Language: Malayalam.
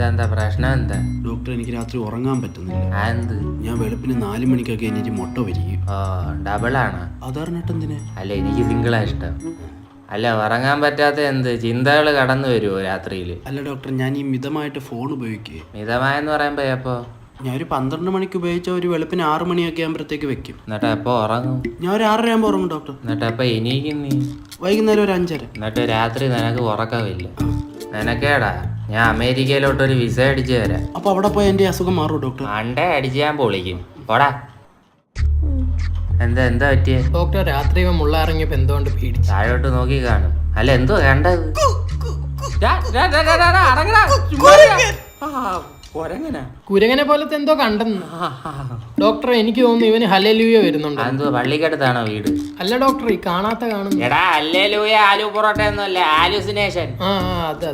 എന്താ പ്രശ്നം എന്താ? ഡോക്ടർ, എനിക്ക് രാത്രി ഉറങ്ങാൻ പറ്റുന്നില്ല. എന്ത്? ഞാൻ വെളുപ്പിന് 4 മണിക്കൊക്കെ എനിക്ക് മുട്ട വരികയും. ഓ, ഡബിളാണ്. അതാറിനെട്ടെന്തിനാ? അല്ല, എനിക്ക് സിംഗിളാ ഇഷ്ടം. അല്ല, ഉറങ്ങാൻ പറ്റാത്ത എന്ത് ചിന്തകൾ കടന്നു വരുമോ രാത്രിയിൽ? അല്ല ഡോക്ടർ, ഞാൻ ഈ മിതമായിട്ട് ഫോൺ ഉപയോഗിക്കുക. മിതമായെന്ന് പറയുമ്പോ എപ്പോ? ഞാനൊരു 12 മണിക്ക് ഉപയോഗിച്ച ഒരു വെളുപ്പിന് 6 മണിയൊക്കെ ആകുമ്പോഴത്തേക്ക് വെക്കും. എന്നിട്ട് എപ്പോ ഉറങ്ങും? ഞാൻ ഒരു 6:30 ആകുമ്പോൾ ഉറങ്ങും ഡോക്ടർ. എന്നിട്ട് എപ്പോ എണീക്കും നീ? വൈകുന്നേരം ഒരു 5:30. എന്നിട്ട് രാത്രി നിനക്ക് ഉറക്കമില്ല. നിനക്കേടാ, ഞാൻ അമേരിക്കയിലോട്ടൊരു വിസ അടിച്ചു തരാം. അപ്പൊ അവിടെ പോയി എന്റെ അസുഖം മാറും ഡോക്ടർ? മണ്ടേ അടിച്ച് ഞാൻ പൊളിക്കും. പോടാ. എന്താ പറ്റിയേ? ഡോക്ടർ, രാത്രി ഇവൻ മുള്ള ഇറങ്ങിയപ്പോ എന്തുകൊണ്ട് പേടിച്ചു? താഴോട്ട് നോക്കി കാണും. അല്ല, എന്തോ കണ്ടത്? കുരങ്ങനെ പോലത്തെ എന്തോ കണ്ടെന്ന്. ഡോക്ടർ, എനിക്ക് തോന്നുന്നു ഇവന് ഹല്ലേലൂയ വരുന്നുണ്ട്. എന്തോ പള്ളിക്കടുത്താണോ വീട്? അല്ല ഡോക്ടർ, ഈ കാണാത്ത കാണുന്നു. എടാ, ഹല്ലേലൂയ ആലു പൊറോട്ട ഒന്നുമല്ല, ആലുസിനേഷൻ. അത്